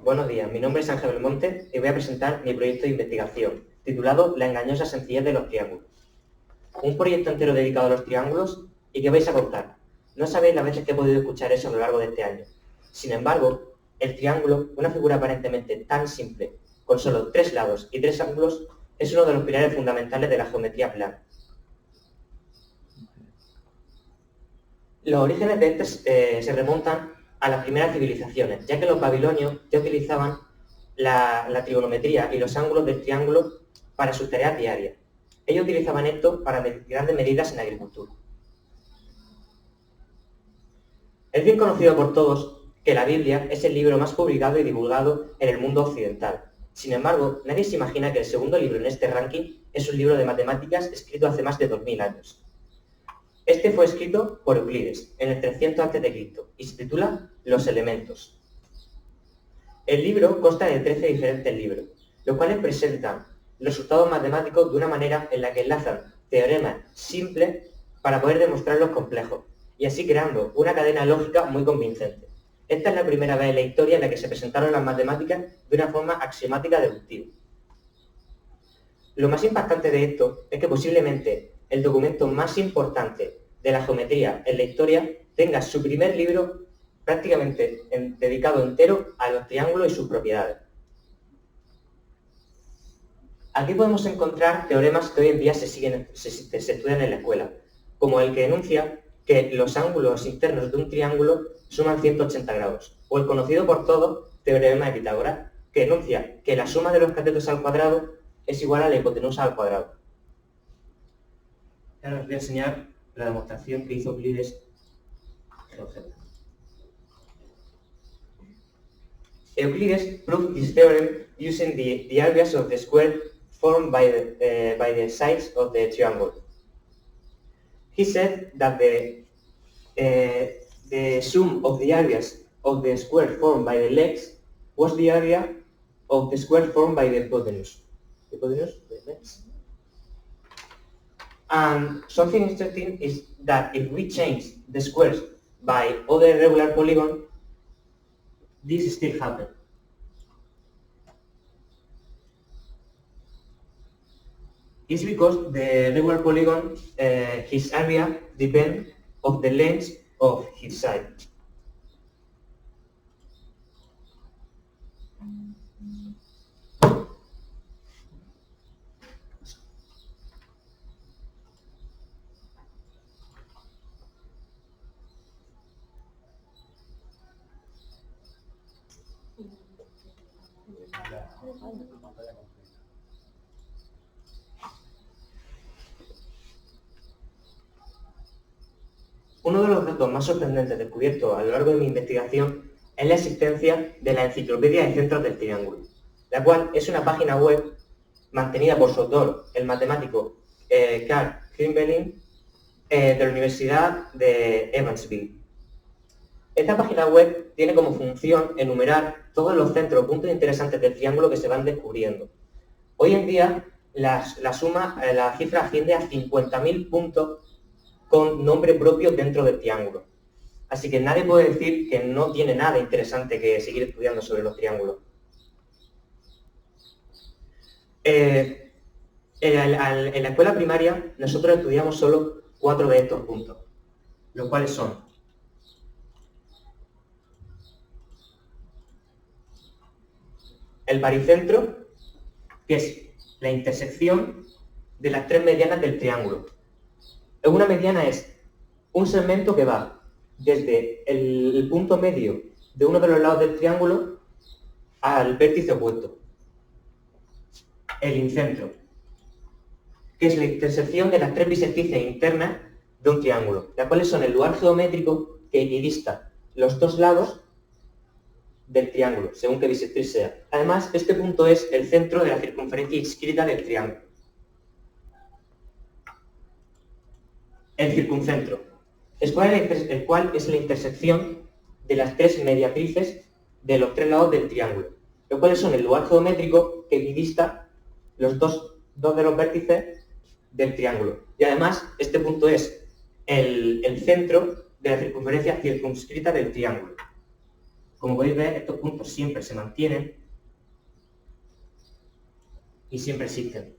Buenos días, mi nombre es Ángel Belmonte y voy a presentar mi proyecto de investigación, titulado La engañosa sencillez de los triángulos. Un proyecto entero dedicado a los triángulos. ¿Y qué vais a contar? No sabéis las veces que he podido escuchar eso a lo largo de este año. Sin embargo, el triángulo, una figura aparentemente tan simple, con solo 3 lados y 3 ángulos, es uno de los pilares fundamentales de la geometría plana. Los orígenes de este se remontan a las primeras civilizaciones, ya que los babilonios ya utilizaban la trigonometría y los ángulos del triángulo para sus tareas diarias. Ellos utilizaban esto para grandes medidas en la agricultura. Es bien conocido por todos que la Biblia es el libro más publicado y divulgado en el mundo occidental. Sin embargo, nadie se imagina que el segundo libro en este ranking es un libro de matemáticas escrito hace más de 2000 años. Este fue escrito por Euclides en el 300 a.C. y se titula Los elementos. El libro consta de 13 diferentes libros, los cuales presentan resultados matemáticos de una manera en la que enlazan teoremas simples para poder demostrar los complejos, y así creando una cadena lógica muy convincente. Esta es la primera vez en la historia en la que se presentaron las matemáticas de una forma axiomática deductiva. Lo más impactante de esto es que posiblemente el documento más importante de la geometría en la historia tenga su primer libro prácticamente dedicado entero a los triángulos y sus propiedades. Aquí podemos encontrar teoremas que hoy en día se estudian en la escuela, como el que enuncia que los ángulos internos de un triángulo suman 180 grados, o el conocido por todos teorema de Pitágoras, que enuncia que la suma de los catetos al cuadrado es igual a la hipotenusa al cuadrado. Ahora os voy a enseñar la demostración que hizo Euclides. Euclides proved this theorem using the areas of the square formed by the sides of the triangle. He said that the sum of the areas of the square formed by the legs was the area of the square formed by the hypotenuse. And something interesting is that if we change the squares by other regular polygon, this still happens. It's because the regular polygon, his area depends on the length of his side. Uno de los datos más sorprendentes descubiertos a lo largo de mi investigación es la existencia de la Enciclopedia de Centros del Triángulo, la cual es una página web mantenida por su autor, el matemático Carl Grimmelin, de la Universidad de Evansville. Esta página web tiene como función enumerar todos los centros o puntos interesantes del triángulo que se van descubriendo. Hoy en día la cifra asciende a 50.000 puntos con nombre propio dentro del triángulo. Así que nadie puede decir que no tiene nada interesante que seguir estudiando sobre los triángulos. En la escuela primaria nosotros estudiamos solo 4 de estos puntos, los cuales son el baricentro, que es la intersección de las 3 medianas del triángulo. Una mediana es un segmento que va desde el punto medio de uno de los lados del triángulo al vértice opuesto. El incentro, que es la intersección de las 3 bisectrices internas de un triángulo, las cuales son el lugar geométrico que equidista los 2 lados del triángulo, según qué bisectriz sea. Además, este punto es el centro de la circunferencia inscrita del triángulo. El circuncentro, el cual es la intersección de las 3 mediatrices de los 3 lados del triángulo, los cuales son el lugar geométrico que equidista los dos de los vértices del triángulo. Y además, este punto es el centro de la circunferencia circunscrita del triángulo. Como podéis ver, estos puntos siempre se mantienen y siempre existen.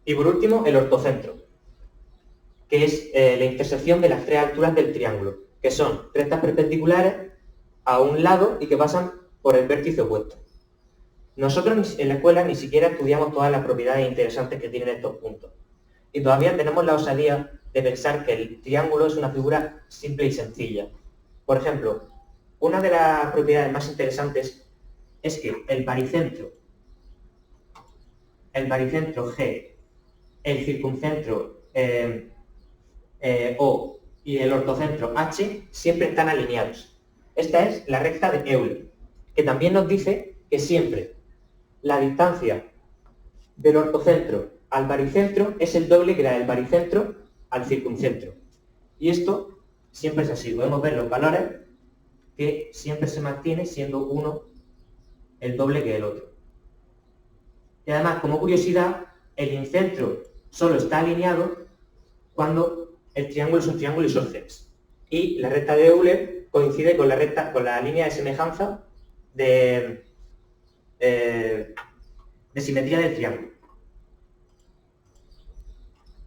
Y por último, el ortocentro, que es la intersección de las tres alturas del triángulo, que son rectas perpendiculares a un lado y que pasan por el vértice opuesto. Nosotros en la escuela ni siquiera estudiamos todas las propiedades interesantes que tienen estos puntos. Y todavía tenemos la osadía de pensar que el triángulo es una figura simple y sencilla. Por ejemplo, una de las propiedades más interesantes es que el baricentro G, el circuncentro O y el ortocentro H siempre están alineados. Esta es la recta de Euler, que también nos dice que siempre la distancia del ortocentro al baricentro es el doble que la del baricentro al circuncentro. Y esto siempre es así. Podemos ver los valores que siempre se mantiene siendo uno el doble que el otro. Y además, como curiosidad, el incentro solo está alineado cuando el triángulo es un triángulo isósceles. Y la recta de Euler coincide con la línea de semejanza de simetría del triángulo.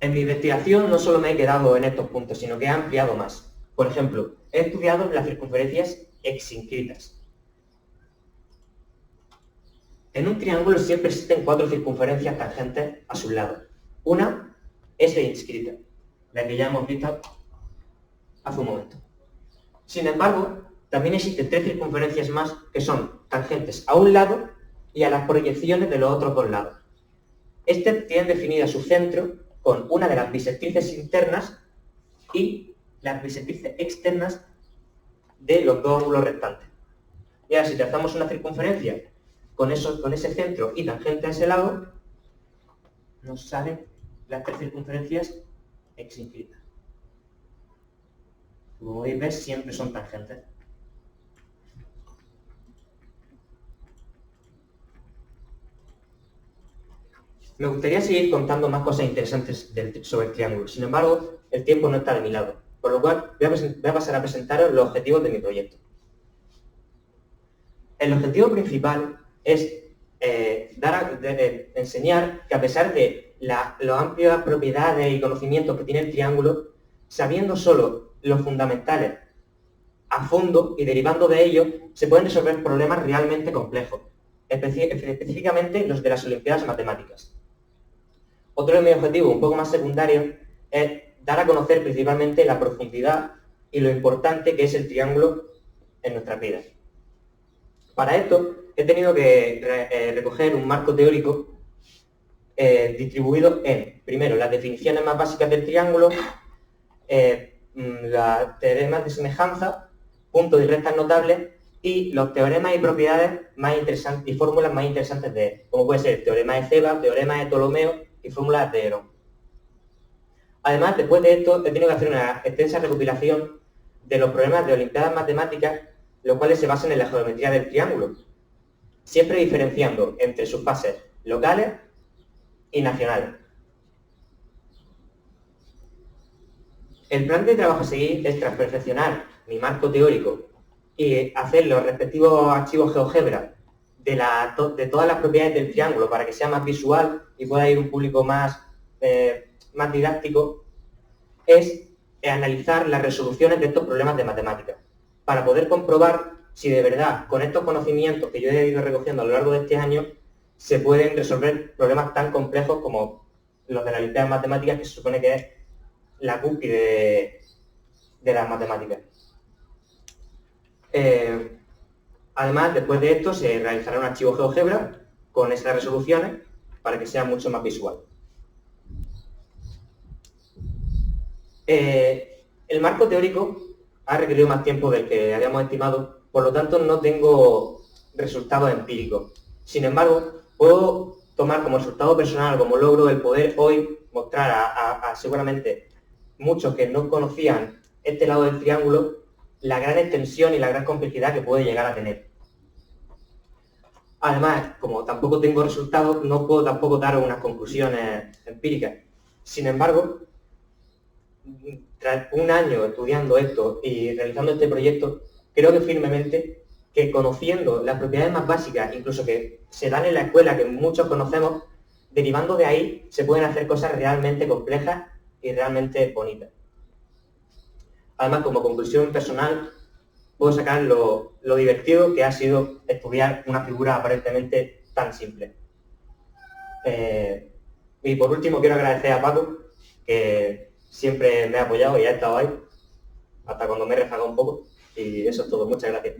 En mi investigación no solo me he quedado en estos puntos, sino que he ampliado más. Por ejemplo, he estudiado las circunferencias exínclitas. En un triángulo siempre existen 4 circunferencias tangentes a sus lados. Una es la inscrita, la que ya hemos visto hace un momento. Sin embargo, también existen 3 circunferencias más que son tangentes a un lado y a las proyecciones de los otros 2 lados. Estas tienen definida su centro con una de las bisectrices internas y las bisectrices externas de los 2 ángulos restantes. Y ahora, si trazamos una circunferencia con ese centro y tangente a ese lado, nos salen las 3 circunferencias exínclitas. Como podéis ver, siempre son tangentes. Me gustaría seguir contando más cosas interesantes sobre el triángulo. Sin embargo, el tiempo no está de mi lado, por lo cual voy a pasar a presentaros los objetivos de mi proyecto. El objetivo principal es enseñar que a pesar de las amplias propiedades y conocimientos que tiene el triángulo, sabiendo solo los fundamentales a fondo y derivando de ellos, se pueden resolver problemas realmente complejos, específicamente los de las Olimpiadas Matemáticas. Otro de mis objetivos, un poco más secundario, es dar a conocer principalmente la profundidad y lo importante que es el triángulo en nuestras vidas. Para esto he tenido que recoger un marco teórico distribuido en, primero, las definiciones más básicas del triángulo, los teoremas de semejanza, puntos y rectas notables, y los teoremas y propiedades más interesantes y fórmulas más interesantes de él, como puede ser el teorema de Ceva, teorema de Ptolomeo y fórmulas de Herón. Además, después de esto, he tenido que hacer una extensa recopilación de los problemas de Olimpiadas Matemáticas, los cuales se basan en la geometría del triángulo, siempre diferenciando entre sus fases locales y nacionales. El plan de trabajo a seguir es, tras perfeccionar mi marco teórico y hacer los respectivos archivos GeoGebra de todas las propiedades del triángulo para que sea más visual y pueda ir un público más didáctico, es analizar las resoluciones de estos problemas de matemáticas, para poder comprobar si de verdad, con estos conocimientos que yo he ido recogiendo a lo largo de este año, se pueden resolver problemas tan complejos como los de las Olimpiadas Matemáticas, que se supone que es la cúspide de las matemáticas. Además, después de esto, se realizará un archivo GeoGebra con esas resoluciones para que sea mucho más visual. El marco teórico ha requerido más tiempo del que habíamos estimado, por lo tanto no tengo resultados empíricos. Sin embargo, puedo tomar como resultado personal, como logro, el poder hoy mostrar a seguramente muchos que no conocían este lado del triángulo, la gran extensión y la gran complejidad que puede llegar a tener. Además, como tampoco tengo resultados, no puedo tampoco dar unas conclusiones empíricas. Sin embargo, tras un año estudiando esto y realizando este proyecto, creo que firmemente que conociendo las propiedades más básicas, incluso que se dan en la escuela, que muchos conocemos, derivando de ahí se pueden hacer cosas realmente complejas y realmente bonitas. Además, como conclusión personal, puedo sacar lo divertido que ha sido estudiar una figura aparentemente tan simple. Y por último, quiero agradecer a Paco, que siempre me ha apoyado y ha estado ahí, hasta cuando me he rezagado un poco. Y eso es todo. Muchas gracias.